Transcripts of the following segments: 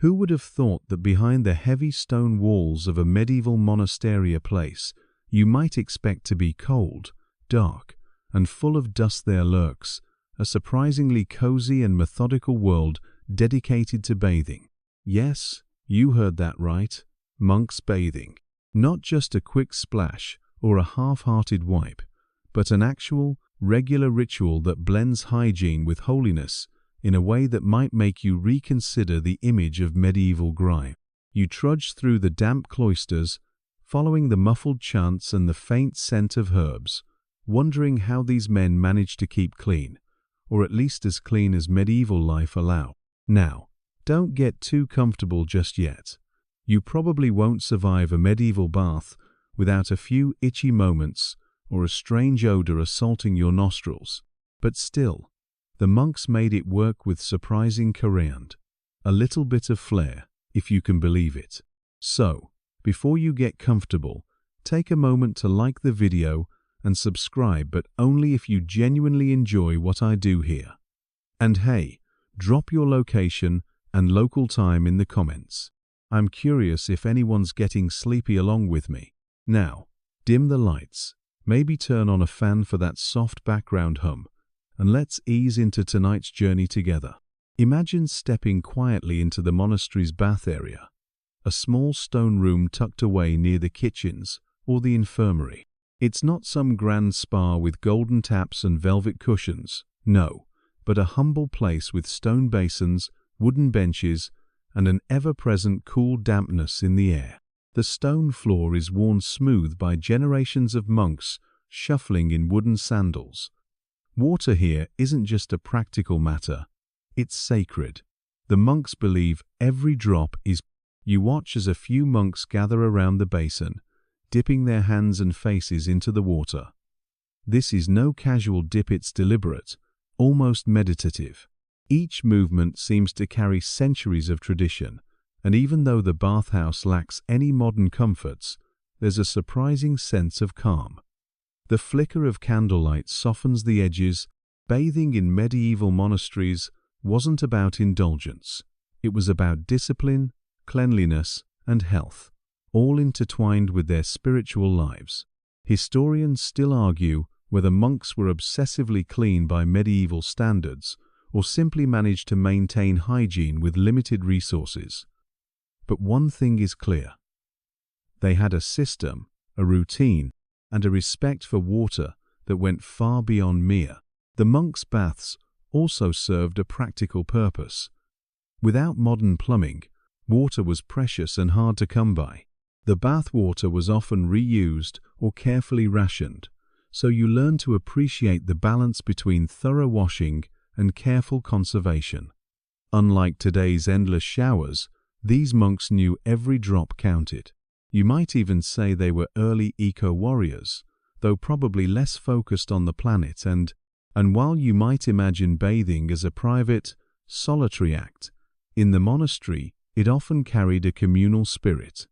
Who would have thought that behind the heavy stone walls of a medieval monastery place, you might expect to be cold, dark, and full of dust? There lurks a surprisingly cozy and methodical world dedicated to bathing. Yes, you heard that right. Monks bathing. Not just a quick splash or a half-hearted wipe, but an actual, regular ritual that blends hygiene with holiness in a way that might make you reconsider the image of medieval grime. You trudge through the damp cloisters, following the muffled chants and the faint scent of herbs, wondering how these men manage to keep clean, or at least as clean as medieval life allowed. Now, don't get too comfortable just yet. You probably won't survive a medieval bath without a few itchy moments or a strange odor assaulting your nostrils. But still, the monks made it work with surprising courage, a little bit of flair, if you can believe it. So, before you get comfortable, take a moment to like the video and subscribe, but only if you genuinely enjoy what I do here. And hey, drop your location and local time in the comments. I'm curious if anyone's getting sleepy along with me. Now, dim the lights, maybe turn on a fan for that soft background hum, and let's ease into tonight's journey together. Imagine stepping quietly into the monastery's bath area, a small stone room tucked away near the kitchens or the infirmary. It's not some grand spa with golden taps and velvet cushions, no, but a humble place with stone basins, wooden benches, and an ever-present cool dampness in the air. The stone floor is worn smooth by generations of monks shuffling in wooden sandals. Water here isn't just a practical matter, it's sacred. The monks believe every drop is. You watch as a few monks gather around the basin, dipping their hands and faces into the water. This is no casual dip, it's deliberate, almost meditative. Each movement seems to carry centuries of tradition, and even though the bathhouse lacks any modern comforts, there's a surprising sense of calm. The flicker of candlelight softens the edges. Bathing in medieval monasteries wasn't about indulgence. It was about discipline, cleanliness, and health, all intertwined with their spiritual lives. Historians still argue whether monks were obsessively clean by medieval standards or simply managed to maintain hygiene with limited resources. But one thing is clear. They had a system, a routine, and a respect for water that went far beyond mere. The monks' baths also served a practical purpose. Without modern plumbing, water was precious and hard to come by. The bath water was often reused or carefully rationed, so you learn to appreciate the balance between thorough washing and careful conservation. Unlike today's endless showers, these monks knew every drop counted. You might even say they were early eco-warriors, though probably less focused on the planet, and while you might imagine bathing as a private, solitary act, in the monastery it often carried a communal spirit.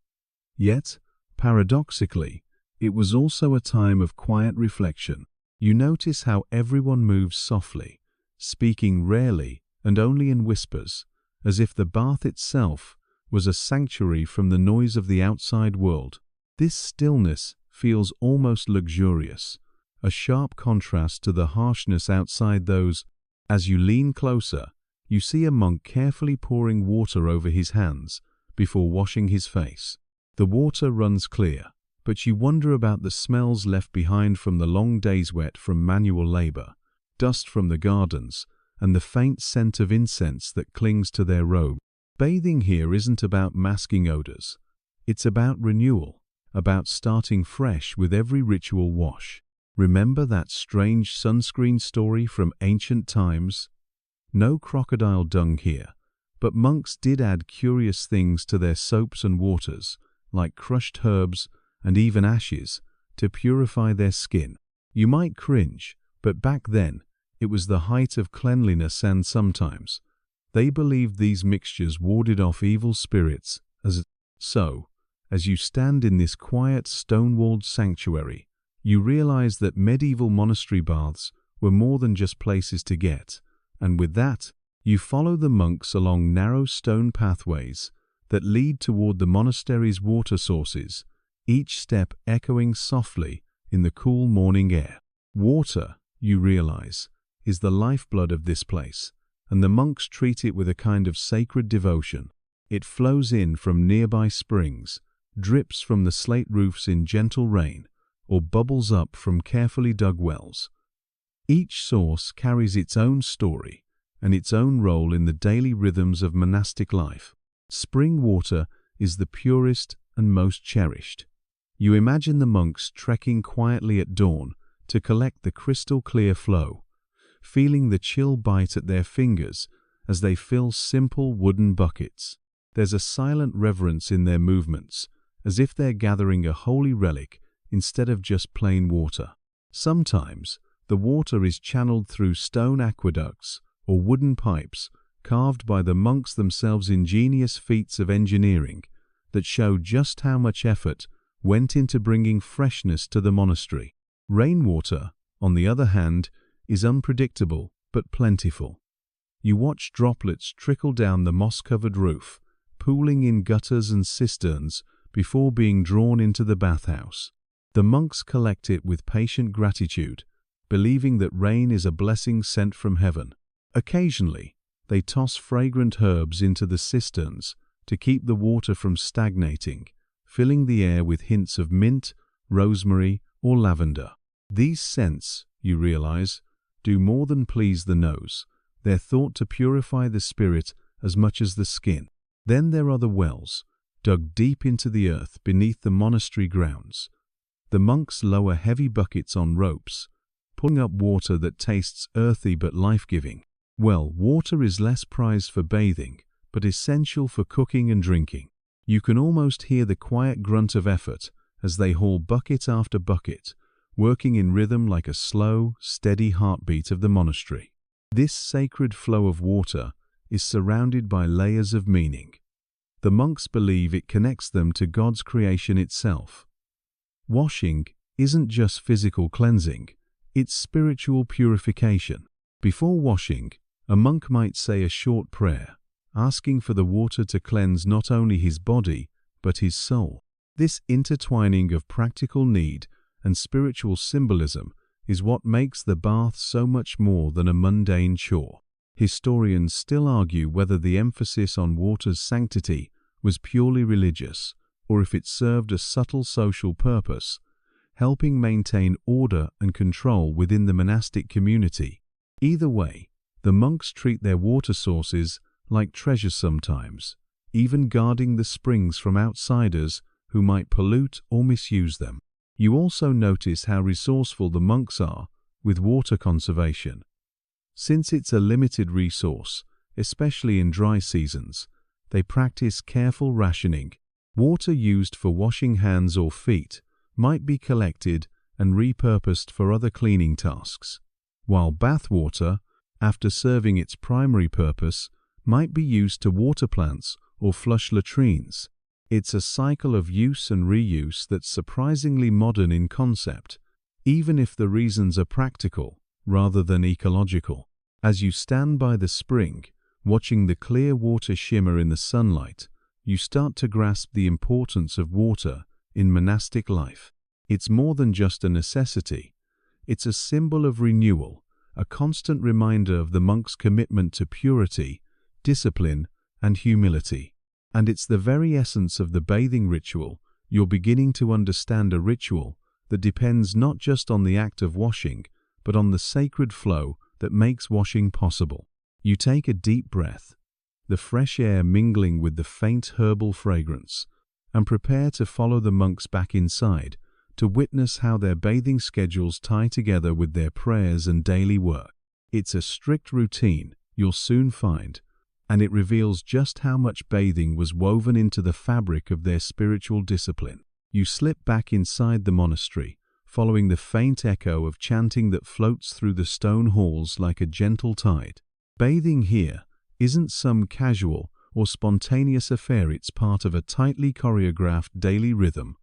Yet, paradoxically, it was also a time of quiet reflection. You notice how everyone moves softly, speaking rarely and only in whispers, as if the bath itself was a sanctuary from the noise of the outside world. This stillness feels almost luxurious, a sharp contrast to the harshness outside those. As you lean closer, you see a monk carefully pouring water over his hands before washing his face. The water runs clear, but you wonder about the smells left behind from the long days wet from manual labor, dust from the gardens, and the faint scent of incense that clings to their robe. Bathing here isn't about masking odors. It's about renewal, about starting fresh with every ritual wash. Remember that strange sunscreen story from ancient times? No crocodile dung here, but monks did add curious things to their soaps and waters, like crushed herbs and even ashes, to purify their skin. You might cringe, but back then, it was the height of cleanliness, and sometimes they believed these mixtures warded off evil spirits. So, as you stand in this quiet, stone-walled sanctuary, you realize that medieval monastery baths were more than just places to get, and with that, You follow the monks along narrow stone pathways that lead toward the monastery's water sources, each step echoing softly in the cool morning air. Water, you realize, is the lifeblood of this place, and the monks treat it with a kind of sacred devotion. It flows in from nearby springs, drips from the slate roofs in gentle rain, or bubbles up from carefully dug wells. Each source carries its own story and its own role in the daily rhythms of monastic life. Spring water is the purest and most cherished. You imagine the monks trekking quietly at dawn to collect the crystal-clear flow, feeling the chill bite at their fingers as they fill simple wooden buckets. There's a silent reverence in their movements, as if they're gathering a holy relic instead of just plain water. Sometimes, the water is channeled through stone aqueducts or wooden pipes carved by the monks themselves, ingenious feats of engineering that show just how much effort went into bringing freshness to the monastery. Rainwater, on the other hand, is unpredictable but plentiful. You watch droplets trickle down the moss-covered roof, pooling in gutters and cisterns before being drawn into the bathhouse. The monks collect it with patient gratitude, believing that rain is a blessing sent from heaven. Occasionally, they toss fragrant herbs into the cisterns to keep the water from stagnating, filling the air with hints of mint, rosemary, or lavender. These scents, you realize, do more than please the nose. They're thought to purify the spirit as much as the skin. Then there are the wells, dug deep into the earth beneath the monastery grounds. The monks lower heavy buckets on ropes, pulling up water that tastes earthy but life-giving. Well, water is less prized for bathing, but essential for cooking and drinking. You can almost hear the quiet grunt of effort as they haul bucket after bucket, working in rhythm like a slow, steady heartbeat of the monastery. This sacred flow of water is surrounded by layers of meaning. The monks believe it connects them to God's creation itself. Washing isn't just physical cleansing, it's spiritual purification. Before washing, a monk might say a short prayer, asking for the water to cleanse not only his body, but his soul. This intertwining of practical need and spiritual symbolism is what makes the bath so much more than a mundane chore. Historians still argue whether the emphasis on water's sanctity was purely religious, or if it served a subtle social purpose, helping maintain order and control within the monastic community. Either way, the monks treat their water sources like treasures sometimes, even guarding the springs from outsiders who might pollute or misuse them. You also notice how resourceful the monks are with water conservation. Since it's a limited resource, especially in dry seasons, they practice careful rationing. Water used for washing hands or feet might be collected and repurposed for other cleaning tasks, while bath water, after serving its primary purpose, might be used to water plants or flush latrines. It's a cycle of use and reuse that's surprisingly modern in concept, even if the reasons are practical rather than ecological. As you stand by the spring, watching the clear water shimmer in the sunlight, you start to grasp the importance of water in monastic life. It's more than just a necessity. It's a symbol of renewal, a constant reminder of the monk's commitment to purity, discipline, and humility. And it's the very essence of the bathing ritual. You're beginning to understand a ritual that depends not just on the act of washing, but on the sacred flow that makes washing possible. You take a deep breath, the fresh air mingling with the faint herbal fragrance, and prepare to follow the monks back inside to witness how their bathing schedules tie together with their prayers and daily work. It's a strict routine, you'll soon find, and it reveals just how much bathing was woven into the fabric of their spiritual discipline. You slip back inside the monastery, following the faint echo of chanting that floats through the stone halls like a gentle tide. Bathing here isn't some casual or spontaneous affair, it's part of a tightly choreographed daily rhythm,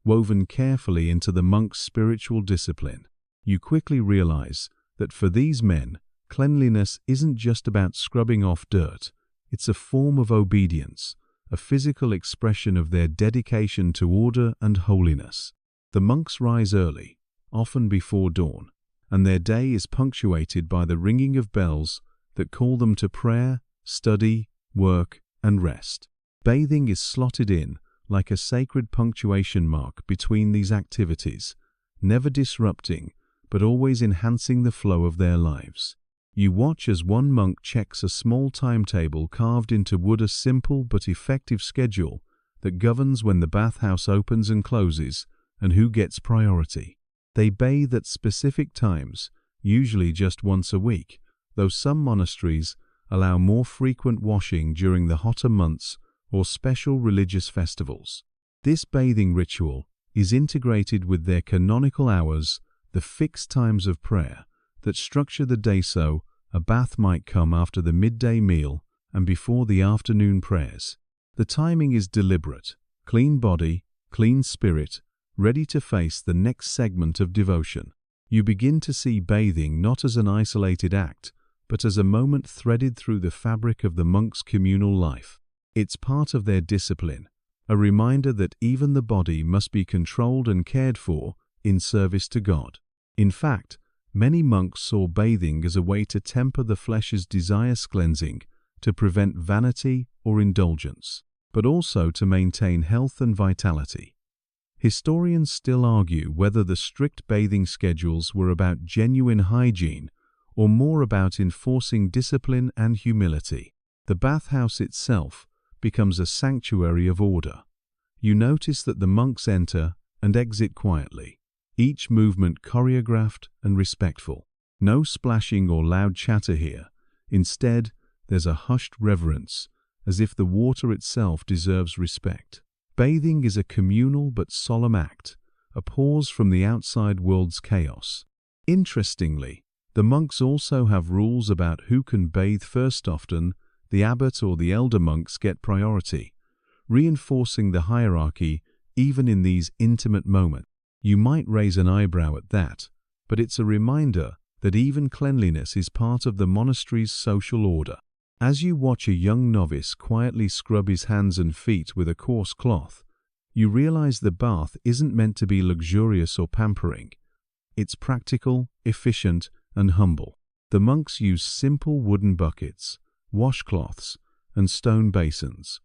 woven carefully into the monk's spiritual discipline. You quickly realize that for these men, Cleanliness isn't just about scrubbing off dirt. It's a form of obedience, a physical expression of their dedication to order and holiness. The monks rise early, often before dawn, and their day is punctuated by the ringing of bells that call them to prayer, study, work, and rest. Bathing is slotted in like a sacred punctuation mark between these activities, never disrupting, but always enhancing the flow of their lives. You watch as one monk checks a small timetable carved into wood, a simple but effective schedule that governs when the bathhouse opens and closes and who gets priority. They bathe at specific times, usually just once a week, though some monasteries allow more frequent washing during the hotter months or special religious festivals. This bathing ritual is integrated with their canonical hours, the fixed times of prayer that structure the day so a bath might come after the midday meal and before the afternoon prayers. The timing is deliberate, clean body, clean spirit, ready to face the next segment of devotion. You begin to see bathing not as an isolated act, but as a moment threaded through the fabric of the monk's communal life. It's part of their discipline, a reminder that even the body must be controlled and cared for in service to God. In fact, many monks saw bathing as a way to temper the flesh's desires, cleansing, to prevent vanity or indulgence, but also to maintain health and vitality. Historians still argue whether the strict bathing schedules were about genuine hygiene or more about enforcing discipline and humility. The bathhouse itself becomes a sanctuary of order. You notice that the monks enter and exit quietly, each movement choreographed and respectful. No splashing or loud chatter here. Instead, there's a hushed reverence, as if the water itself deserves respect. Bathing is a communal but solemn act, a pause from the outside world's chaos. Interestingly, the monks also have rules about who can bathe first. Often, the abbot or the elder monks get priority, reinforcing the hierarchy even in these intimate moments. You might raise an eyebrow at that, but it's a reminder that even cleanliness is part of the monastery's social order. As you watch a young novice quietly scrub his hands and feet with a coarse cloth, you realize the bath isn't meant to be luxurious or pampering. It's practical, efficient, and humble. The monks use simple wooden buckets, washcloths, and stone basins.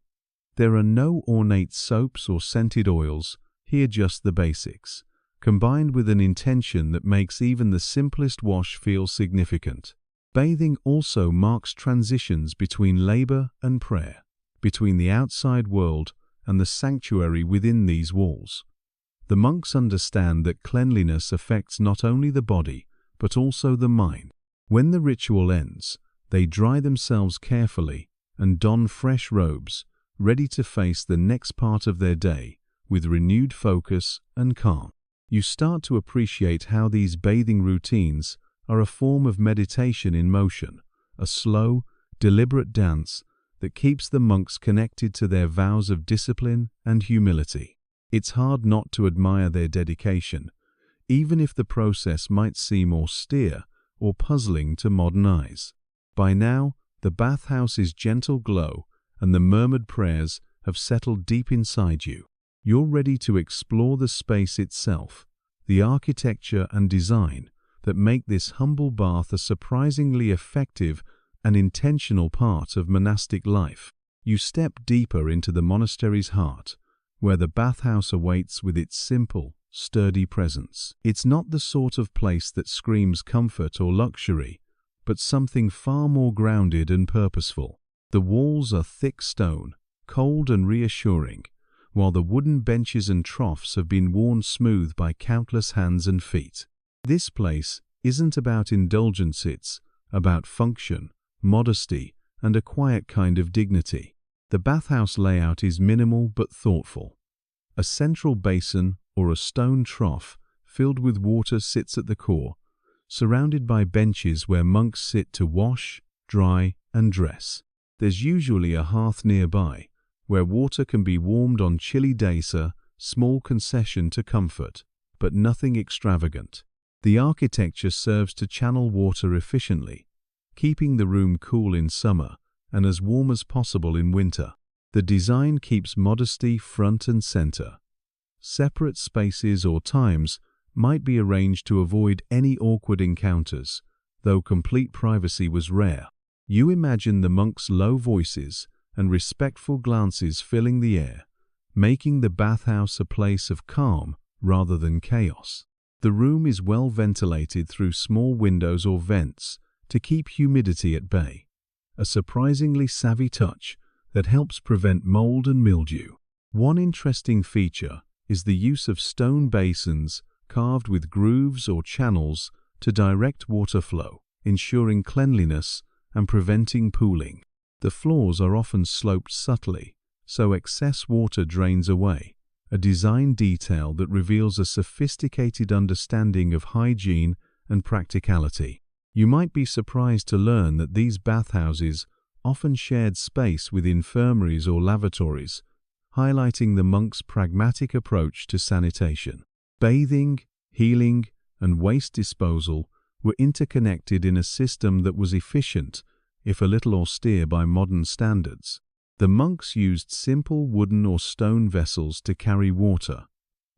There are no ornate soaps or scented oils, here just the basics, combined with an intention that makes even the simplest wash feel significant. Bathing also marks transitions between labor and prayer, between the outside world and the sanctuary within these walls. The monks understand that cleanliness affects not only the body, but also the mind. When the ritual ends, they dry themselves carefully and don fresh robes, ready to face the next part of their day with renewed focus and calm. You start to appreciate how these bathing routines are a form of meditation in motion, a slow, deliberate dance that keeps the monks connected to their vows of discipline and humility. It's hard not to admire their dedication, even if the process might seem austere or puzzling to modern eyes. By now, the bathhouse's gentle glow and the murmured prayers have settled deep inside you. You're ready to explore the space itself, the architecture and design that make this humble bath a surprisingly effective and intentional part of monastic life. You step deeper into the monastery's heart, where the bathhouse awaits with its simple, sturdy presence. It's not the sort of place that screams comfort or luxury, but something far more grounded and purposeful. The walls are thick stone, cold and reassuring, while the wooden benches and troughs have been worn smooth by countless hands and feet. This place isn't about indulgence, it's about function, modesty, and a quiet kind of dignity. The bathhouse layout is minimal but thoughtful. A central basin or a stone trough filled with water sits at the core, surrounded by benches where monks sit to wash, dry, and dress. There's usually a hearth nearby, where water can be warmed on chilly days, a small concession to comfort, but nothing extravagant. The architecture serves to channel water efficiently, keeping the room cool in summer and as warm as possible in winter. The design keeps modesty front and center. Separate spaces or times might be arranged to avoid any awkward encounters, though complete privacy was rare. You imagine the monks' low voices and respectful glances filling the air, making the bathhouse a place of calm rather than chaos. The room is well ventilated through small windows or vents to keep humidity at bay, a surprisingly savvy touch that helps prevent mold and mildew. One interesting feature is the use of stone basins carved with grooves or channels to direct water flow, ensuring cleanliness and preventing pooling. The floors are often sloped subtly, so excess water drains away, a design detail that reveals a sophisticated understanding of hygiene and practicality. You might be surprised to learn that these bathhouses often shared space with infirmaries or lavatories, highlighting the monks' pragmatic approach to sanitation. Bathing, healing, and waste disposal were interconnected in a system that was efficient, if a little austere by modern standards. The monks used simple wooden or stone vessels to carry water,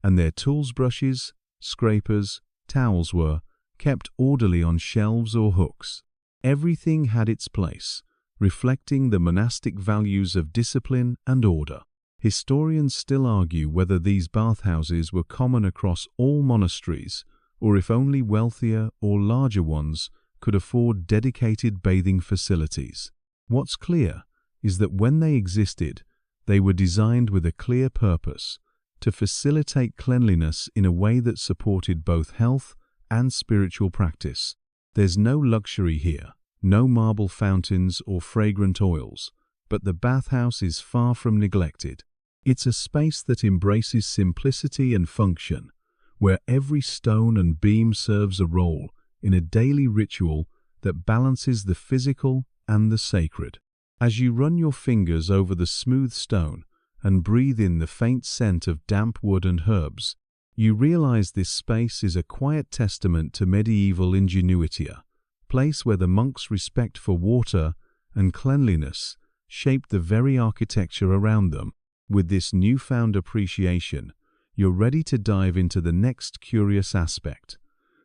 and their tools, brushes, scrapers, towels were kept orderly on shelves or hooks. Everything had its place, reflecting the monastic values of discipline and order. Historians still argue whether these bathhouses were common across all monasteries, or if only wealthier or larger ones could afford dedicated bathing facilities. What's clear is that when they existed, they were designed with a clear purpose: to facilitate cleanliness in a way that supported both health and spiritual practice. There's no luxury here, no marble fountains or fragrant oils, but the bathhouse is far from neglected. It's a space that embraces simplicity and function, where every stone and beam serves a role in a daily ritual that balances the physical and the sacred. As you run your fingers over the smooth stone and breathe in the faint scent of damp wood and herbs, you realize this space is a quiet testament to medieval ingenuity, a place where the monks' respect for water and cleanliness shaped the very architecture around them. With this newfound appreciation, you're ready to dive into the next curious aspect: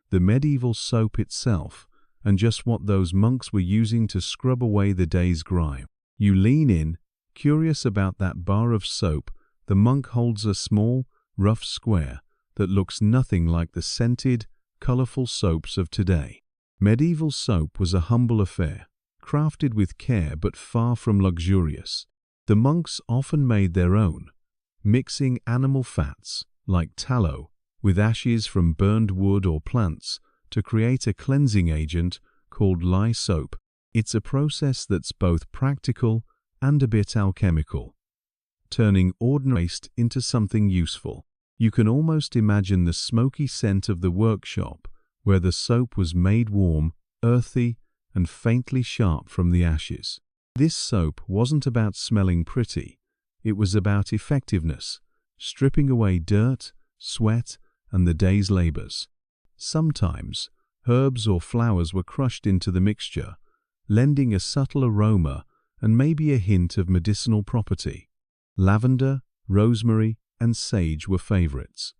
the medieval soap itself, and just what those monks were using to scrub away the day's grime. You lean in, curious about that bar of soap. The monk holds a small, rough square that looks nothing like the scented, colorful soaps of today. Medieval soap was a humble affair, crafted with care but far from luxurious. The monks often made their own, mixing animal fats, like tallow, with ashes from burned wood or plants to create a cleansing agent called lye soap. It's a process that's both practical and a bit alchemical, turning ordinary waste into something useful. You can almost imagine the smoky scent of the workshop, where the soap was made warm, earthy, and faintly sharp from the ashes. This soap wasn't about smelling pretty, it was about effectiveness, stripping away dirt, sweat, and the day's labors. Sometimes, herbs or flowers were crushed into the mixture, lending a subtle aroma and maybe a hint of medicinal property. Lavender, rosemary, and sage were favorites,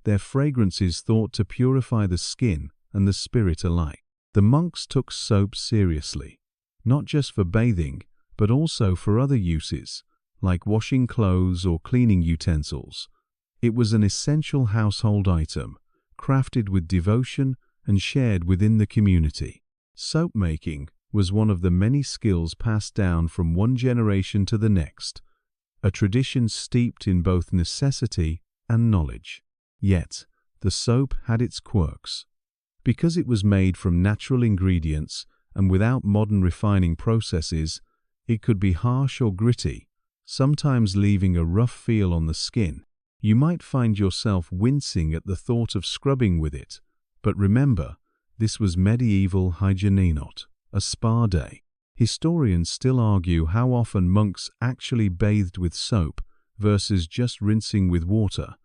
their fragrances thought to purify the skin and the spirit alike. The monks took soap seriously, not just for bathing, but also for other uses, like washing clothes or cleaning utensils. It was an essential household item, crafted with devotion and shared within the community. Soap making was one of the many skills passed down from one generation to the next, a tradition steeped in both necessity and knowledge. Yet, the soap had its quirks. Because it was made from natural ingredients and without modern refining processes, it could be harsh or gritty, sometimes leaving a rough feel on the skin. You might find yourself wincing at the thought of scrubbing with it, but remember, this was medieval hygiene, not a spa day. Historians still argue how often monks actually bathed with soap versus just rinsing with water,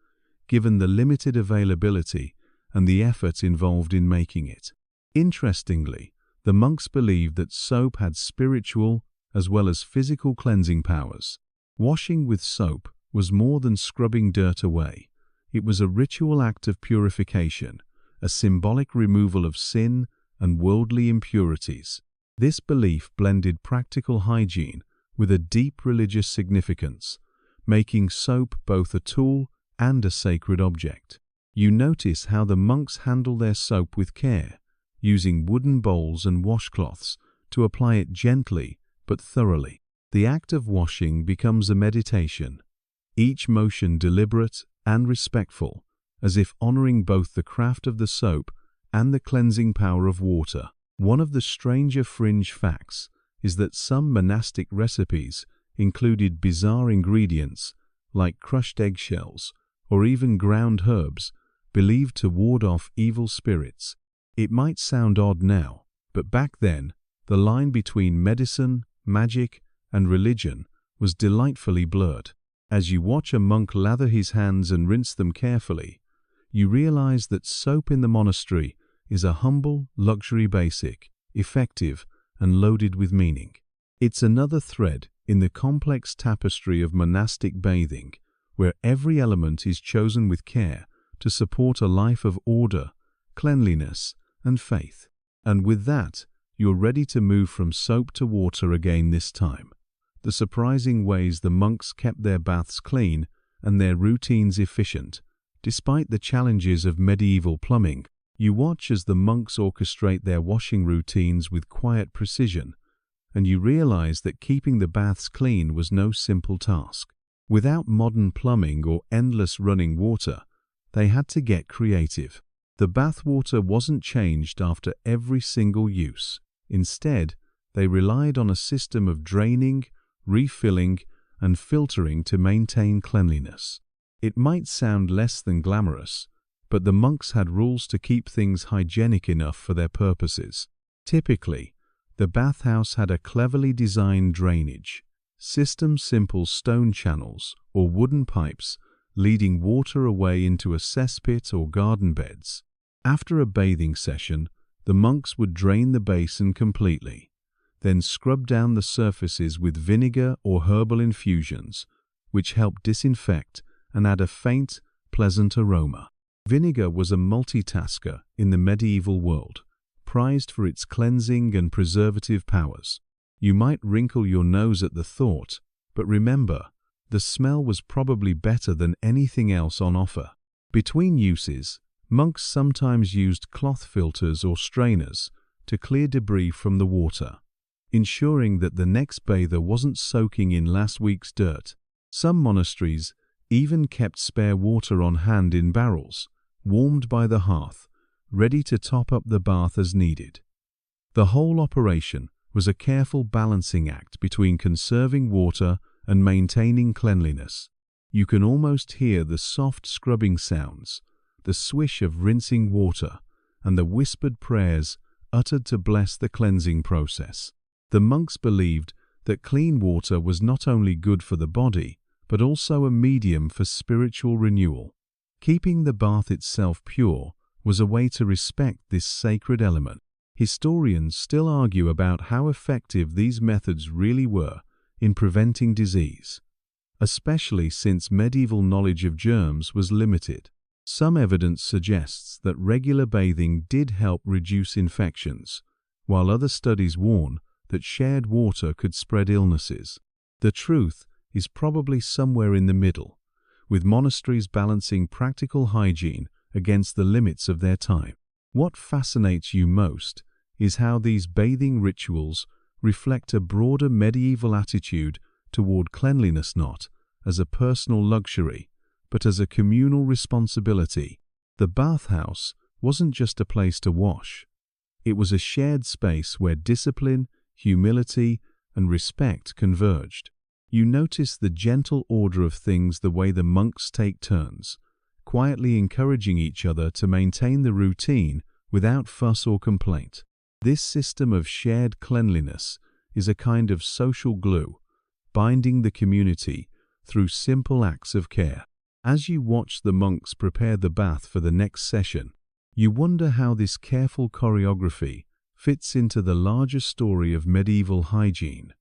given the limited availability and the effort involved in making it. Interestingly, The monks believed that soap had spiritual as well as physical cleansing powers. Washing with soap was more than scrubbing dirt away. It was a ritual act of purification, a symbolic removal of sin and worldly impurities. This belief blended practical hygiene with a deep religious significance, making soap both a tool and a sacred object. You notice how the monks handle their soap with care, using wooden bowls and washcloths to apply it gently but thoroughly. The act of washing becomes a meditation, each motion deliberate and respectful, as if honoring both the craft of the soap and the cleansing power of water. One of the stranger fringe facts is that some monastic recipes included bizarre ingredients like crushed eggshells or even ground herbs believed to ward off evil spirits. It might sound odd now, but back then, the line between medicine, magic, and religion was delightfully blurred. As you watch a monk lather his hands and rinse them carefully, you realize that soap in the monastery is a humble, luxury basic, effective, and loaded with meaning. It's another thread in the complex tapestry of monastic bathing, where every element is chosen with care to support a life of order, cleanliness, and faith. And with that, you're ready to move from soap to water again this time. The surprising ways the monks kept their baths clean and their routines efficient, despite the challenges of medieval plumbing. You watch as the monks orchestrate their washing routines with quiet precision, and you realize that keeping the baths clean was no simple task. Without modern plumbing or endless running water, they had to get creative. The bathwater wasn't changed after every single use. Instead, they relied on a system of draining, refilling, and filtering to maintain cleanliness. It might sound less than glamorous, but the monks had rules to keep things hygienic enough for their purposes. Typically, the bathhouse had a cleverly designed drainage system, simple stone channels or wooden pipes leading water away into a cesspit or garden beds. After a bathing session, the monks would drain the basin completely, then scrub down the surfaces with vinegar or herbal infusions, which help disinfect and add a faint, pleasant aroma. Vinegar was a multitasker in the medieval world, prized for its cleansing and preservative powers. You might wrinkle your nose at the thought, but remember, the smell was probably better than anything else on offer. Between uses, monks sometimes used cloth filters or strainers to clear debris from the water, ensuring that the next bather wasn't soaking in last week's dirt. Some monasteries even kept spare water on hand in barrels, warmed by the hearth, ready to top up the bath as needed. The whole operation was a careful balancing act between conserving water and maintaining cleanliness. You can almost hear the soft scrubbing sounds, the swish of rinsing water, and the whispered prayers uttered to bless the cleansing process. The monks believed that clean water was not only good for the body, but also a medium for spiritual renewal. Keeping the bath itself pure was a way to respect this sacred element. Historians still argue about how effective these methods really were in preventing disease, especially since medieval knowledge of germs was limited. Some evidence suggests that regular bathing did help reduce infections, while other studies warn that shared water could spread illnesses. The truth is probably somewhere in the middle, with monasteries balancing practical hygiene against the limits of their time. What fascinates you most is how these bathing rituals reflect a broader medieval attitude toward cleanliness, not as a personal luxury, but as a communal responsibility. The bathhouse wasn't just a place to wash. It was a shared space where discipline, humility, and respect converged. You notice the gentle order of things, the way the monks take turns, quietly encouraging each other to maintain the routine without fuss or complaint. This system of shared cleanliness is a kind of social glue, binding the community through simple acts of care. As you watch the monks prepare the bath for the next session, you wonder how this careful choreography fits into the larger story of medieval hygiene,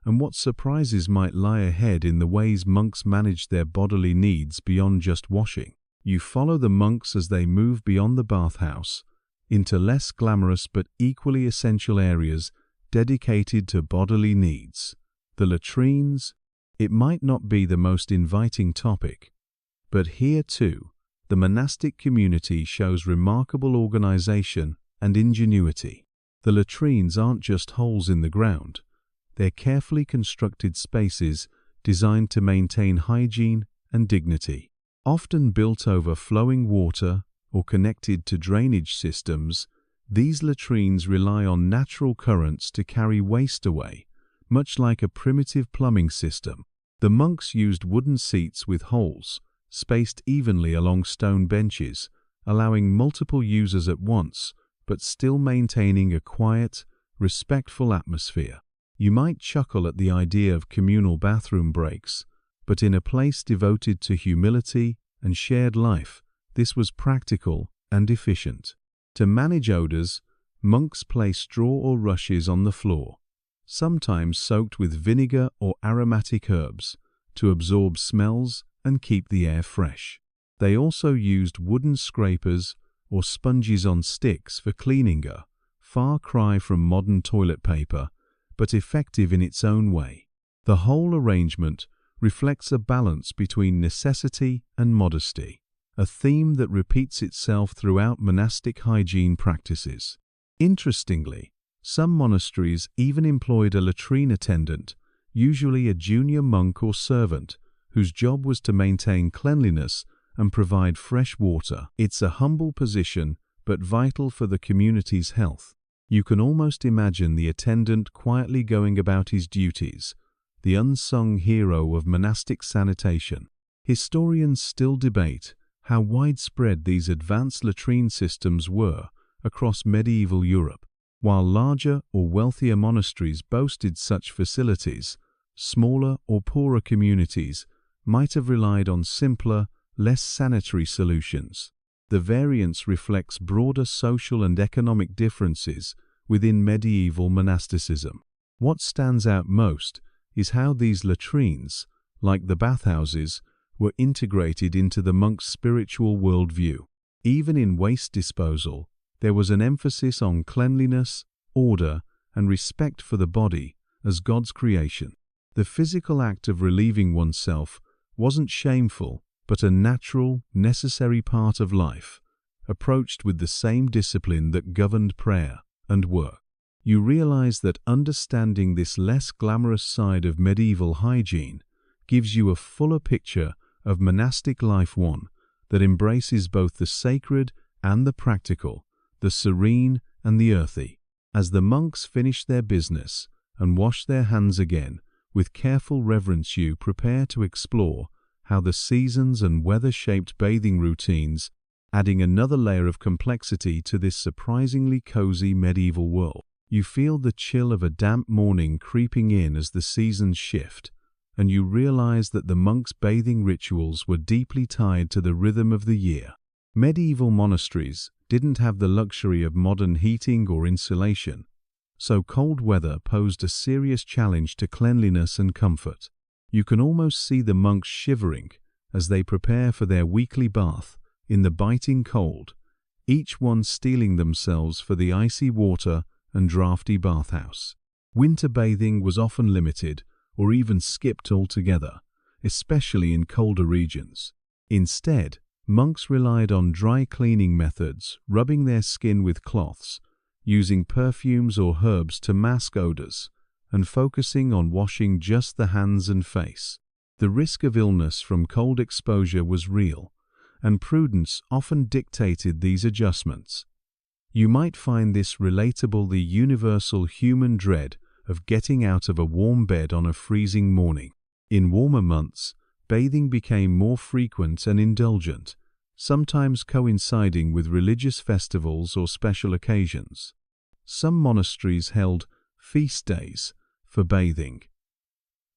and what surprises might lie ahead in the ways monks manage their bodily needs beyond just washing. You follow the monks as they move beyond the bathhouse into less glamorous but equally essential areas dedicated to bodily needs. The latrines. It might not be the most inviting topic, but here too, the monastic community shows remarkable organization and ingenuity. The latrines aren't just holes in the ground. They're carefully constructed spaces designed to maintain hygiene and dignity. Often built over flowing water or connected to drainage systems, these latrines rely on natural currents to carry waste away, much like a primitive plumbing system. The monks used wooden seats with holes, spaced evenly along stone benches, allowing multiple users at once, but still maintaining a quiet, respectful atmosphere. You might chuckle at the idea of communal bathroom breaks, but in a place devoted to humility and shared life, this was practical and efficient. To manage odors, monks place straw or rushes on the floor, sometimes soaked with vinegar or aromatic herbs, to absorb smells and keep the air fresh. They also used wooden scrapers or sponges on sticks for cleaning, a far cry from modern toilet paper, but effective in its own way. The whole arrangement reflects a balance between necessity and modesty, a theme that repeats itself throughout monastic hygiene practices. Interestingly, some monasteries even employed a latrine attendant, usually a junior monk or servant, whose job was to maintain cleanliness and provide fresh water. It's a humble position, but vital for the community's health. You can almost imagine the attendant quietly going about his duties, the unsung hero of monastic sanitation. Historians still debate how widespread these advanced latrine systems were across medieval Europe. While larger or wealthier monasteries boasted such facilities, smaller or poorer communities might have relied on simpler, less sanitary solutions. The variance reflects broader social and economic differences within medieval monasticism. What stands out most is how these latrines, like the bathhouses, were integrated into the monk's spiritual worldview. Even in waste disposal, there was an emphasis on cleanliness, order, and respect for the body as God's creation. The physical act of relieving oneself wasn't shameful, but a natural, necessary part of life, approached with the same discipline that governed prayer and work. You realize that understanding this less glamorous side of medieval hygiene gives you a fuller picture of monastic life, one that embraces both the sacred and the practical, the serene and the earthy. As the monks finish their business and wash their hands again, with careful reverence you prepare to explore how the seasons and weather shaped bathing routines, adding another layer of complexity to this surprisingly cozy medieval world. You feel the chill of a damp morning creeping in as the seasons shift, and you realize that the monks' bathing rituals were deeply tied to the rhythm of the year. Medieval monasteries didn't have the luxury of modern heating or insulation, so cold weather posed a serious challenge to cleanliness and comfort. You can almost see the monks shivering as they prepare for their weekly bath in the biting cold, each one steeling themselves for the icy water and drafty bathhouse. Winter bathing was often limited or even skipped altogether, especially in colder regions. Instead, monks relied on dry cleaning methods, rubbing their skin with cloths, using perfumes or herbs to mask odors, and focusing on washing just the hands and face. The risk of illness from cold exposure was real, and prudence often dictated these adjustments. You might find this relatable, the universal human dread of getting out of a warm bed on a freezing morning. In warmer months, bathing became more frequent and indulgent, sometimes coinciding with religious festivals or special occasions. Some monasteries held feast days for bathing,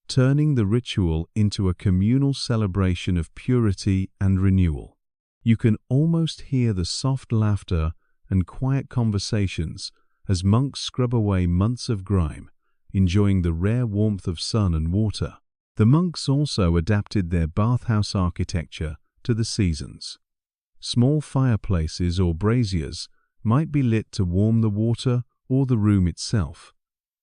turning the ritual into a communal celebration of purity and renewal. You can almost hear the soft laughter and quiet conversations as monks scrub away months of grime, enjoying the rare warmth of sun and water. The monks also adapted their bathhouse architecture to the seasons. Small fireplaces or braziers might be lit to warm the water or the room itself,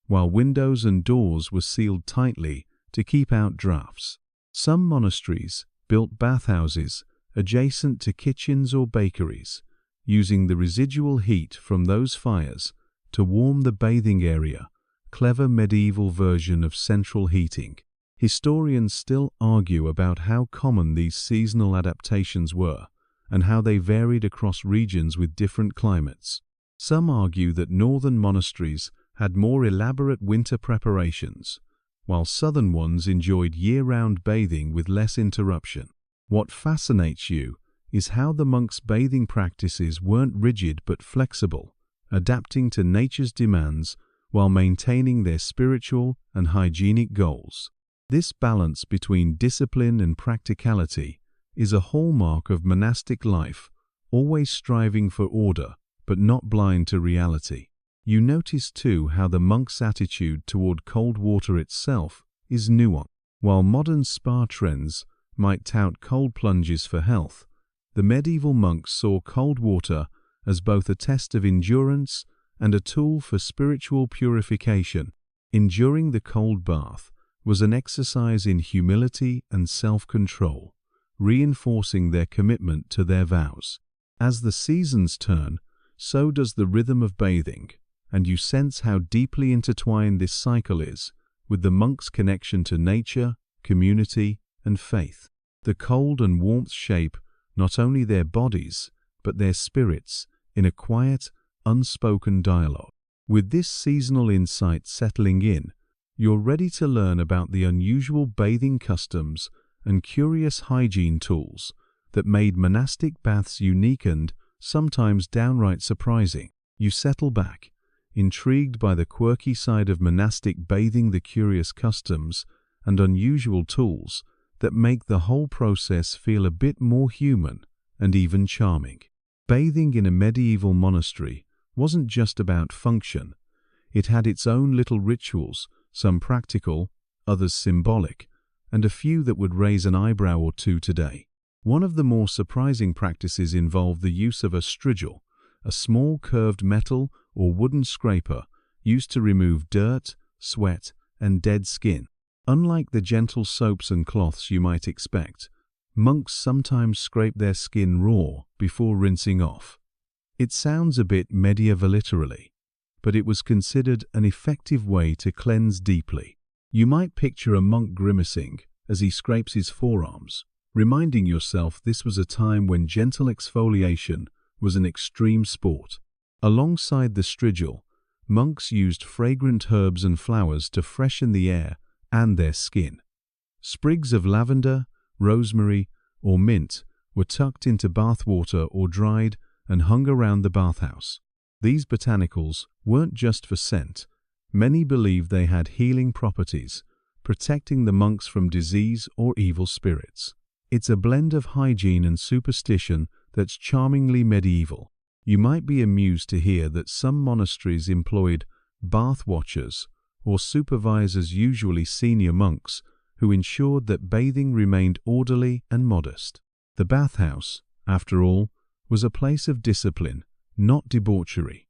while windows and doors were sealed tightly to keep out drafts. Some monasteries built bathhouses adjacent to kitchens or bakeries, using the residual heat from those fires to warm the bathing area, clever medieval version of central heating. Historians still argue about how common these seasonal adaptations were and how they varied across regions with different climates. Some argue that northern monasteries had more elaborate winter preparations, while southern ones enjoyed year-round bathing with less interruption. What fascinates you is how the monks' bathing practices weren't rigid but flexible, adapting to nature's demands while maintaining their spiritual and hygienic goals. This balance between discipline and practicality is a hallmark of monastic life, always striving for order but not blind to reality. You notice too how the monk's attitude toward cold water itself is nuanced. While modern spa trends might tout cold plunges for health, the medieval monks saw cold water as both a test of endurance and a tool for spiritual purification. Enduring the cold bath was an exercise in humility and self-control, reinforcing their commitment to their vows. As the seasons turn, so does the rhythm of bathing, and you sense how deeply intertwined this cycle is with the monks' connection to nature, community, and faith. The cold and warmth shape not only their bodies, but their spirits in a quiet, unspoken dialogue. With this seasonal insight settling in, you're ready to learn about the unusual bathing customs and curious hygiene tools that made monastic baths unique and sometimes downright surprising. You settle back, intrigued by the quirky side of monastic bathing, the curious customs and unusual tools that make the whole process feel a bit more human and even charming. Bathing in a medieval monastery wasn't just about function. It had its own little rituals, some practical, others symbolic, and a few that would raise an eyebrow or two today. One of the more surprising practices involved the use of a strigil, a small curved metal or wooden scraper used to remove dirt, sweat, and dead skin. Unlike the gentle soaps and cloths you might expect, monks sometimes scrape their skin raw before rinsing off. It sounds a bit medieval literally, but it was considered an effective way to cleanse deeply. You might picture a monk grimacing as he scrapes his forearms, reminding yourself this was a time when gentle exfoliation was an extreme sport. Alongside the strigil, monks used fragrant herbs and flowers to freshen the air and their skin. Sprigs of lavender, rosemary, or mint were tucked into bathwater or dried and hung around the bathhouse. These botanicals weren't just for scent. Many believed they had healing properties, protecting the monks from disease or evil spirits. It's a blend of hygiene and superstition that's charmingly medieval. You might be amused to hear that some monasteries employed bath watchers or supervisors, usually senior monks, who ensured that bathing remained orderly and modest. The bathhouse, after all, was a place of discipline, not debauchery.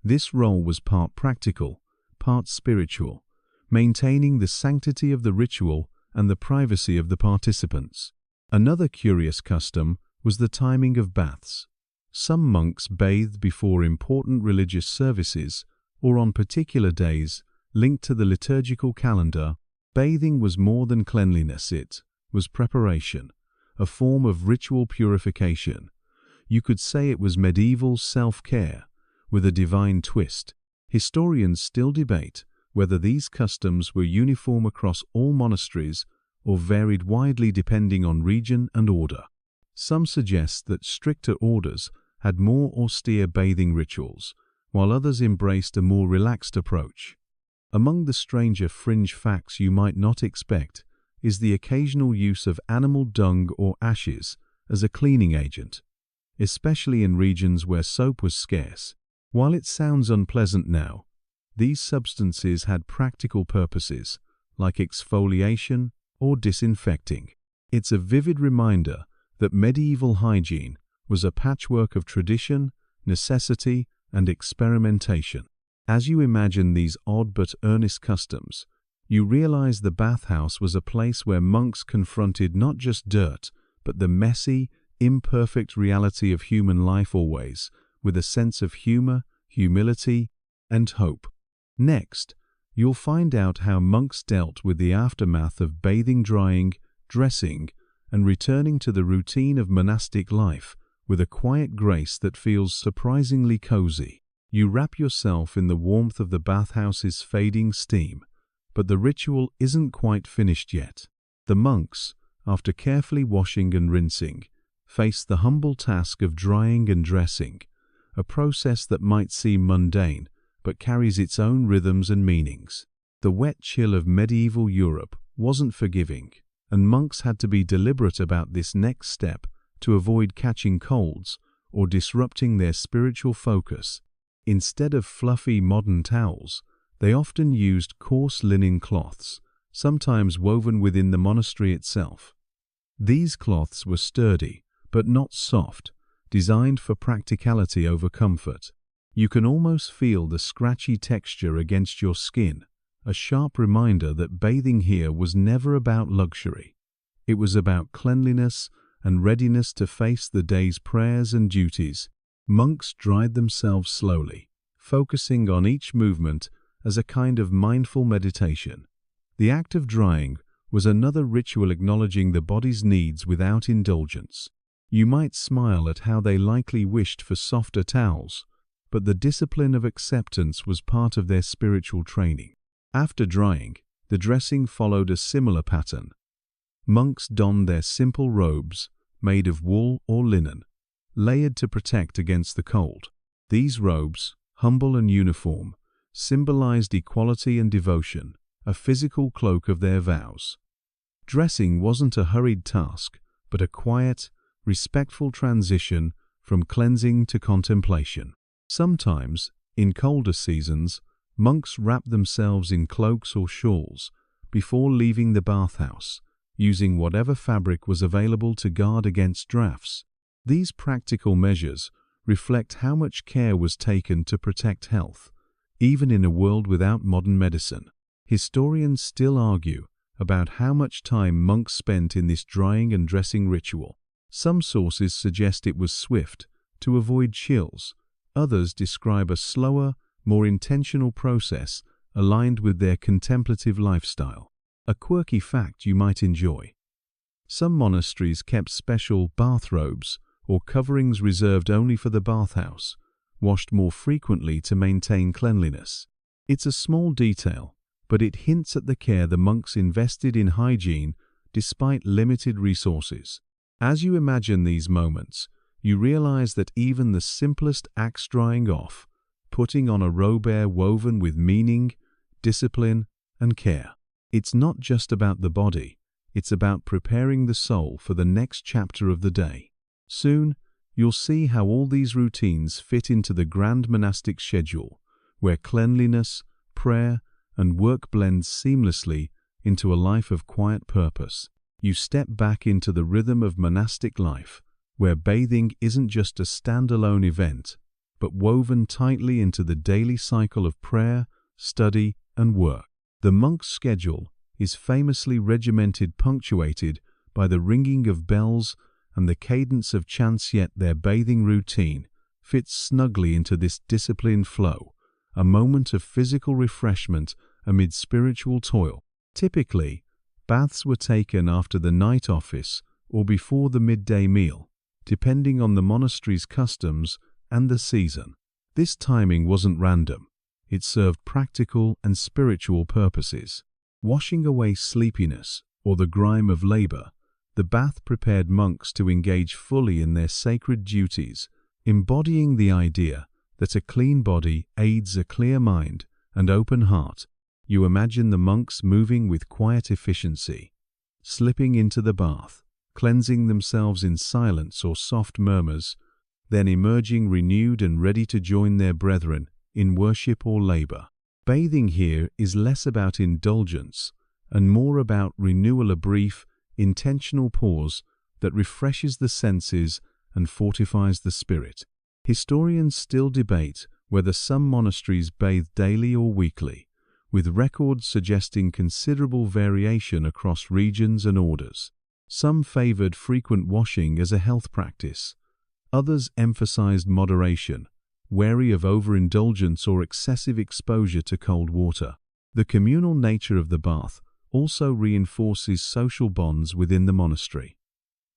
This role was part practical, part spiritual, maintaining the sanctity of the ritual and the privacy of the participants. Another curious custom was the timing of baths. Some monks bathed before important religious services or on particular days linked to the liturgical calendar. Bathing was more than cleanliness, it was preparation, a form of ritual purification. You could say it was medieval self-care with a divine twist. Historians still debate whether these customs were uniform across all monasteries or varied widely depending on region and order. Some suggest that stricter orders had more austere bathing rituals, while others embraced a more relaxed approach. Among the stranger fringe facts you might not expect is the occasional use of animal dung or ashes as a cleaning agent, especially in regions where soap was scarce. While it sounds unpleasant now, these substances had practical purposes, like exfoliation or disinfecting. It's a vivid reminder that medieval hygiene was a patchwork of tradition, necessity, and experimentation. As you imagine these odd but earnest customs, you realize the bathhouse was a place where monks confronted not just dirt, but the messy, imperfect reality of human life always, with a sense of humor, humility, and hope. Next, you'll find out how monks dealt with the aftermath of bathing, drying, dressing, and returning to the routine of monastic life with a quiet grace that feels surprisingly cozy. You wrap yourself in the warmth of the bathhouse's fading steam, but the ritual isn't quite finished yet. The monks, after carefully washing and rinsing, face the humble task of drying and dressing, a process that might seem mundane but carries its own rhythms and meanings. The wet chill of medieval Europe wasn't forgiving, and monks had to be deliberate about this next step to avoid catching colds or disrupting their spiritual focus. Instead of fluffy modern towels, they often used coarse linen cloths, sometimes woven within the monastery itself. These cloths were sturdy, but not soft, designed for practicality over comfort. You can almost feel the scratchy texture against your skin, a sharp reminder that bathing here was never about luxury. It was about cleanliness and readiness to face the day's prayers and duties. Monks dried themselves slowly, focusing on each movement as a kind of mindful meditation. The act of drying was another ritual acknowledging the body's needs without indulgence. You might smile at how they likely wished for softer towels, but the discipline of acceptance was part of their spiritual training. After drying, the dressing followed a similar pattern. Monks donned their simple robes, made of wool or linen, layered to protect against the cold. These robes, humble and uniform, symbolized equality and devotion, a physical cloak of their vows. Dressing wasn't a hurried task, but a quiet, respectful transition from cleansing to contemplation. Sometimes, in colder seasons, monks wrapped themselves in cloaks or shawls before leaving the bathhouse, using whatever fabric was available to guard against drafts. These practical measures reflect how much care was taken to protect health, even in a world without modern medicine. Historians still argue about how much time monks spent in this drying and dressing ritual. Some sources suggest it was swift, to avoid chills. Others describe a slower, more intentional process aligned with their contemplative lifestyle. A quirky fact you might enjoy: some monasteries kept special bathrobes or coverings reserved only for the bathhouse, washed more frequently to maintain cleanliness. It's a small detail, but it hints at the care the monks invested in hygiene despite limited resources. As you imagine these moments, you realize that even the simplest acts, drying off, putting on a robe woven with meaning, discipline, and care. It's not just about the body, it's about preparing the soul for the next chapter of the day. Soon, you'll see how all these routines fit into the grand monastic schedule, where cleanliness, prayer, and work blend seamlessly into a life of quiet purpose. You step back into the rhythm of monastic life, where bathing isn't just a standalone event, but woven tightly into the daily cycle of prayer, study, and work. The monk's schedule is famously regimented, punctuated by the ringing of bells and the cadence of chants, yet their bathing routine fits snugly into this disciplined flow, a moment of physical refreshment amid spiritual toil. Typically, baths were taken after the night office or before the midday meal, depending on the monastery's customs and the season. This timing wasn't random. It served practical and spiritual purposes. Washing away sleepiness or the grime of labor, the bath prepared monks to engage fully in their sacred duties, embodying the idea that a clean body aids a clear mind and open heart. You imagine the monks moving with quiet efficiency, slipping into the bath, cleansing themselves in silence or soft murmurs, then emerging renewed and ready to join their brethren in worship or labor. Bathing here is less about indulgence and more about renewal, a brief, intentional pause that refreshes the senses and fortifies the spirit. Historians still debate whether some monasteries bathe daily or weekly, with records suggesting considerable variation across regions and orders. Some favored frequent washing as a health practice. Others emphasized moderation, wary of overindulgence or excessive exposure to cold water. The communal nature of the bath also reinforces social bonds within the monastery.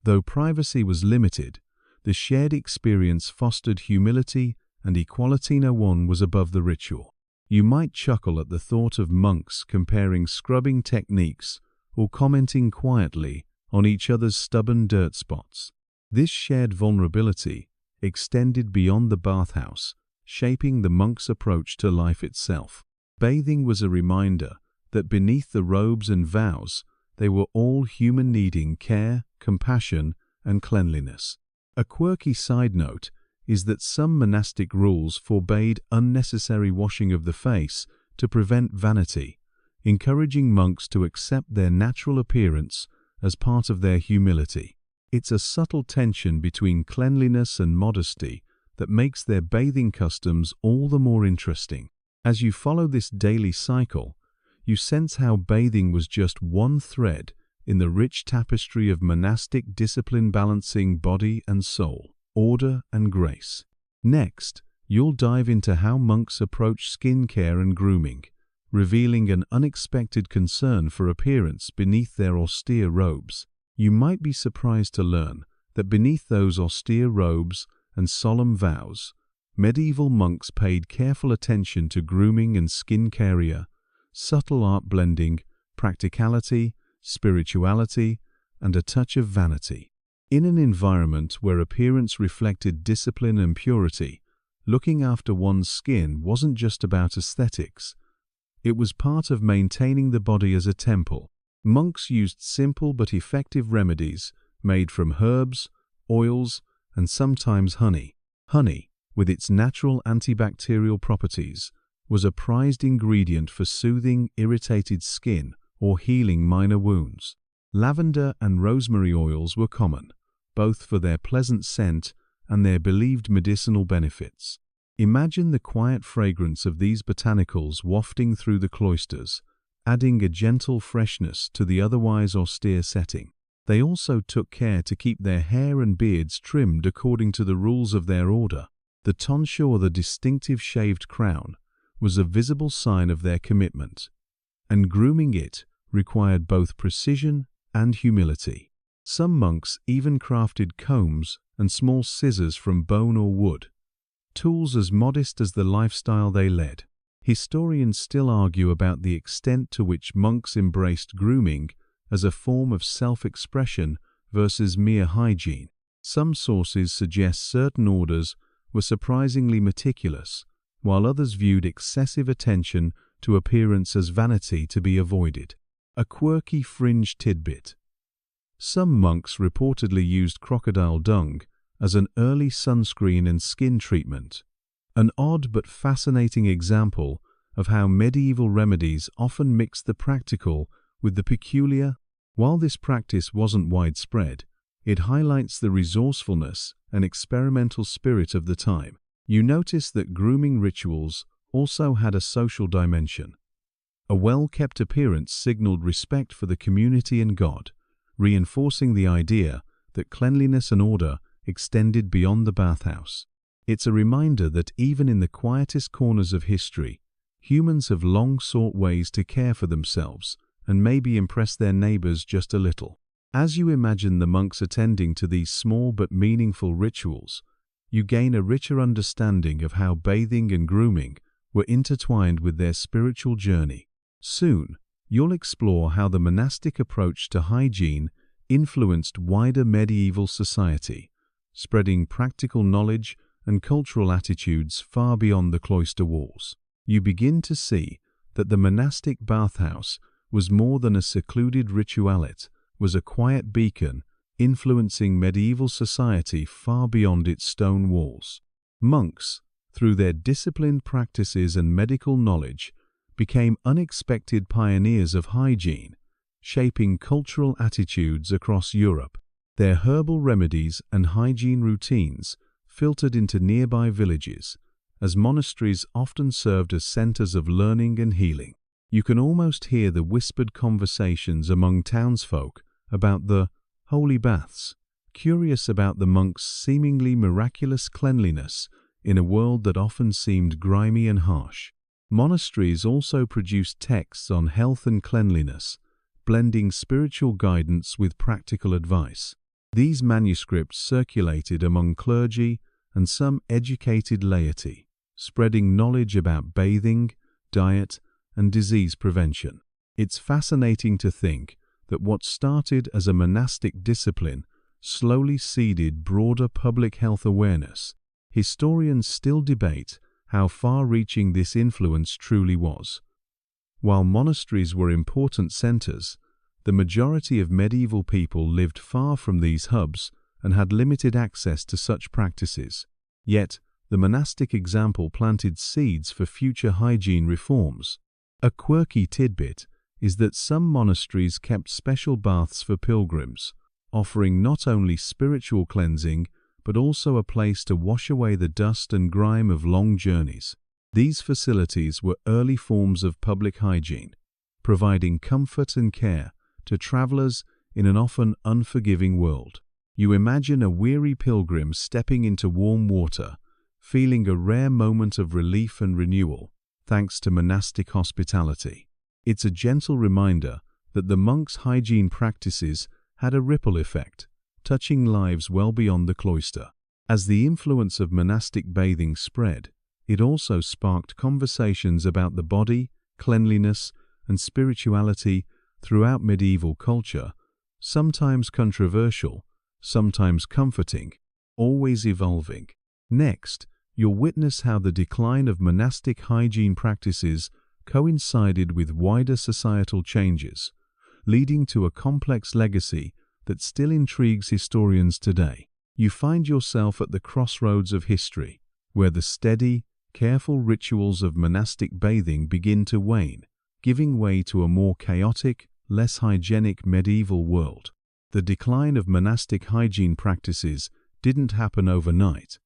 Though privacy was limited, the shared experience fostered humility and equality. No one was above the ritual. You might chuckle at the thought of monks comparing scrubbing techniques or commenting quietly on each other's stubborn dirt spots. This shared vulnerability extended beyond the bathhouse, shaping the monk's approach to life itself. Bathing was a reminder that beneath the robes and vows, they were all human, needing care, compassion, and cleanliness. A quirky side note is that some monastic rules forbade unnecessary washing of the face to prevent vanity, encouraging monks to accept their natural appearance as part of their humility. It's a subtle tension between cleanliness and modesty that makes their bathing customs all the more interesting. As you follow this daily cycle, you sense how bathing was just one thread in the rich tapestry of monastic discipline, balancing body and soul, order and grace. Next, you'll dive into how monks approach skincare and grooming, revealing an unexpected concern for appearance beneath their austere robes. You might be surprised to learn that beneath those austere robes and solemn vows, medieval monks paid careful attention to grooming and skincare, subtle art blending practicality, spirituality, and a touch of vanity. In an environment where appearance reflected discipline and purity, looking after one's skin wasn't just about aesthetics. It was part of maintaining the body as a temple. Monks used simple but effective remedies made from herbs, oils, and sometimes honey. Honey, with its natural antibacterial properties, was a prized ingredient for soothing irritated skin or healing minor wounds. Lavender and rosemary oils were common, both for their pleasant scent and their believed medicinal benefits. Imagine the quiet fragrance of these botanicals wafting through the cloisters, adding a gentle freshness to the otherwise austere setting. They also took care to keep their hair and beards trimmed according to the rules of their order. The tonsure, or the distinctive shaved crown, was a visible sign of their commitment, and grooming it required both precision and humility. Some monks even crafted combs and small scissors from bone or wood, tools as modest as the lifestyle they led. Historians still argue about the extent to which monks embraced grooming as a form of self-expression versus mere hygiene. Some sources suggest certain orders were surprisingly meticulous, while others viewed excessive attention to appearance as vanity to be avoided. A quirky fringe tidbit. Some monks reportedly used crocodile dung as an early sunscreen and skin treatment, an odd but fascinating example of how medieval remedies often mixed the practical with the peculiar. While this practice wasn't widespread, it highlights the resourcefulness and experimental spirit of the time. You notice that grooming rituals also had a social dimension. A well-kept appearance signaled respect for the community and God, reinforcing the idea that cleanliness and order extended beyond the bathhouse. It's a reminder that even in the quietest corners of history, humans have long sought ways to care for themselves and maybe impress their neighbors just a little. As you imagine the monks attending to these small but meaningful rituals, you gain a richer understanding of how bathing and grooming were intertwined with their spiritual journey. Soon, you'll explore how the monastic approach to hygiene influenced wider medieval society, spreading practical knowledge and cultural attitudes far beyond the cloister walls. You begin to see that the monastic bathhouse was more than a secluded rituality, was a quiet beacon influencing medieval society far beyond its stone walls. Monks, through their disciplined practices and medical knowledge, became unexpected pioneers of hygiene, shaping cultural attitudes across Europe. Their herbal remedies and hygiene routines filtered into nearby villages, as monasteries often served as centers of learning and healing. You can almost hear the whispered conversations among townsfolk about the holy baths, curious about the monks' seemingly miraculous cleanliness in a world that often seemed grimy and harsh. Monasteries also produced texts on health and cleanliness, blending spiritual guidance with practical advice. These manuscripts circulated among clergy and some educated laity, spreading knowledge about bathing, diet, and disease prevention. It's fascinating to think that what started as a monastic discipline slowly seeded broader public health awareness. Historians still debate how far-reaching this influence truly was. While monasteries were important centers, the majority of medieval people lived far from these hubs and had limited access to such practices. Yet, the monastic example planted seeds for future hygiene reforms. A quirky tidbit is that some monasteries kept special baths for pilgrims, offering not only spiritual cleansing but also a place to wash away the dust and grime of long journeys. These facilities were early forms of public hygiene, providing comfort and care to travelers in an often unforgiving world. You imagine a weary pilgrim stepping into warm water, feeling a rare moment of relief and renewal, thanks to monastic hospitality. It's a gentle reminder that the monks' hygiene practices had a ripple effect, touching lives well beyond the cloister. As the influence of monastic bathing spread, it also sparked conversations about the body, cleanliness, and spirituality throughout medieval culture, sometimes controversial, sometimes comforting, always evolving. Next, you'll witness how the decline of monastic hygiene practices coincided with wider societal changes, leading to a complex legacy that still intrigues historians today. You find yourself at the crossroads of history, where the steady, careful rituals of monastic bathing begin to wane, giving way to a more chaotic, less hygienic medieval world. The decline of monastic hygiene practices didn't happen overnight.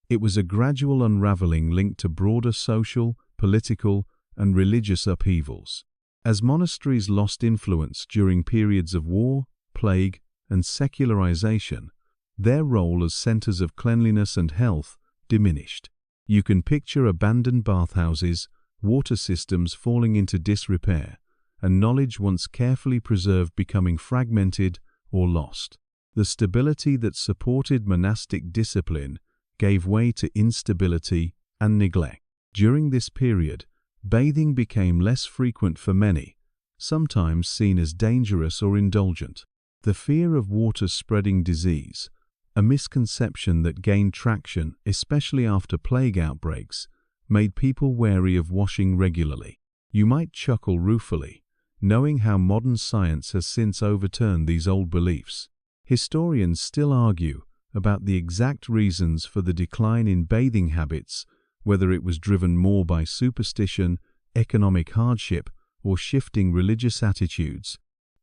It was a gradual unraveling linked to broader social, political, and religious upheavals. As monasteries lost influence during periods of war, plague, and secularization, their role as centers of cleanliness and health diminished. You can picture abandoned bathhouses, water systems falling into disrepair, and knowledge once carefully preserved becoming fragmented or lost. The stability that supported monastic discipline gave way to instability and neglect. During this period, bathing became less frequent for many, sometimes seen as dangerous or indulgent. The fear of water spreading disease, a misconception that gained traction especially after plague outbreaks, made people wary of washing regularly. You might chuckle ruefully, knowing how modern science has since overturned these old beliefs. Historians still argue about the exact reasons for the decline in bathing habits, whether it was driven more by superstition, economic hardship, or shifting religious attitudes.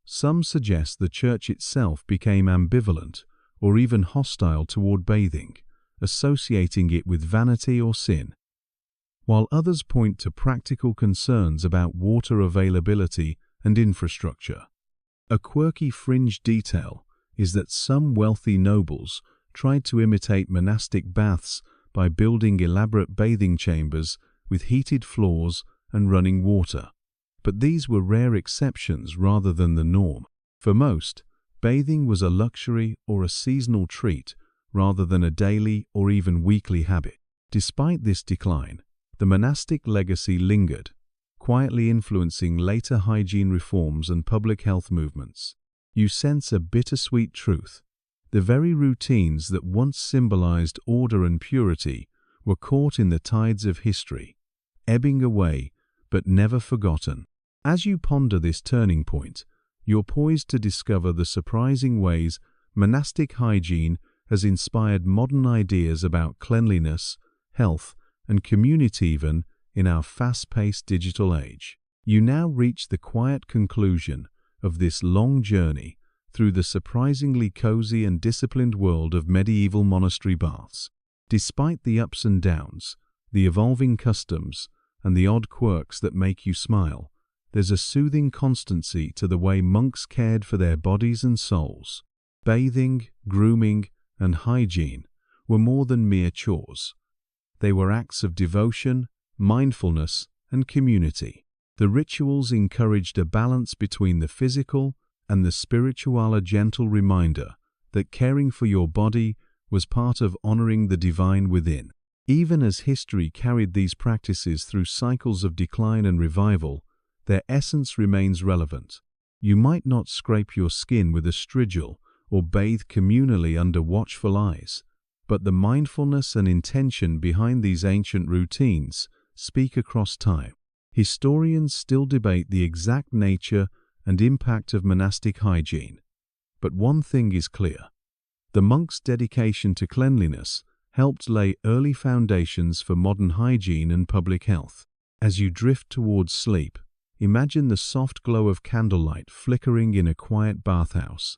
Some suggest the Church itself became ambivalent or even hostile toward bathing, associating it with vanity or sin, while others point to practical concerns about water availability and infrastructure. A quirky fringe detail is that some wealthy nobles tried to imitate monastic baths by building elaborate bathing chambers with heated floors and running water. But these were rare exceptions rather than the norm. For most, bathing was a luxury or a seasonal treat rather than a daily or even weekly habit. Despite this decline, the monastic legacy lingered, quietly influencing later hygiene reforms and public health movements. You sense a bittersweet truth. The very routines that once symbolized order and purity were caught in the tides of history, ebbing away but never forgotten. As you ponder this turning point, you're poised to discover the surprising ways monastic hygiene has inspired modern ideas about cleanliness, health, and community even in our fast-paced digital age. You now reach the quiet conclusion of this long journey through the surprisingly cozy and disciplined world of medieval monastery baths. Despite the ups and downs, the evolving customs, and the odd quirks that make you smile, there's a soothing constancy to the way monks cared for their bodies and souls. Bathing, grooming, and hygiene were more than mere chores. They were acts of devotion, mindfulness, and community. The rituals encouraged a balance between the physical and the spiritual, a gentle reminder that caring for your body was part of honoring the divine within. Even as history carried these practices through cycles of decline and revival, their essence remains relevant. You might not scrape your skin with a strigil or bathe communally under watchful eyes, but the mindfulness and intention behind these ancient routines speak across time. Historians still debate the exact nature and impact of monastic hygiene. But one thing is clear: the monks' dedication to cleanliness helped lay early foundations for modern hygiene and public health. As you drift towards sleep, imagine the soft glow of candlelight flickering in a quiet bathhouse,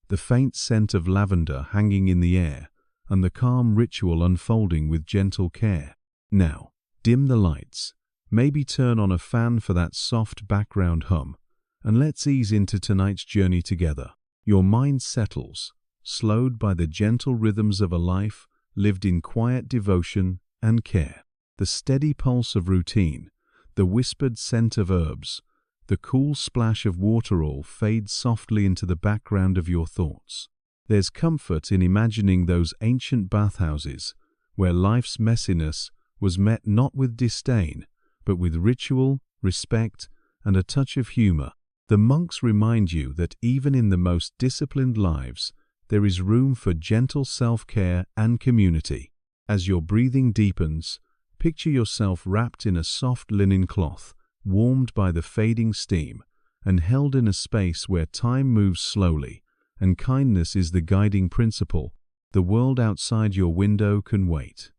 the faint scent of lavender hanging in the air, and the calm ritual unfolding with gentle care. Now, dim the lights, maybe turn on a fan for that soft background hum, and let's ease into tonight's journey together. Your mind settles, slowed by the gentle rhythms of a life lived in quiet devotion and care. The steady pulse of routine, the whispered scent of herbs, the cool splash of water all fade softly into the background of your thoughts. There's comfort in imagining those ancient bathhouses where life's messiness was met not with disdain, but with ritual, respect, and a touch of humor. The monks remind you that even in the most disciplined lives, there is room for gentle self-care and community. As your breathing deepens, picture yourself wrapped in a soft linen cloth, warmed by the fading steam, and held in a space where time moves slowly, and kindness is the guiding principle. The world outside your window can wait.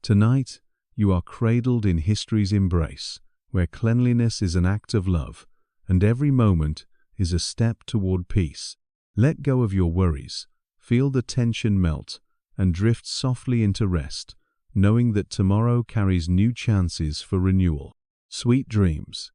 Tonight, you are cradled in history's embrace, where cleanliness is an act of love, and every moment is a step toward peace. Let go of your worries, feel the tension melt, and drift softly into rest, knowing that tomorrow carries new chances for renewal. Sweet dreams.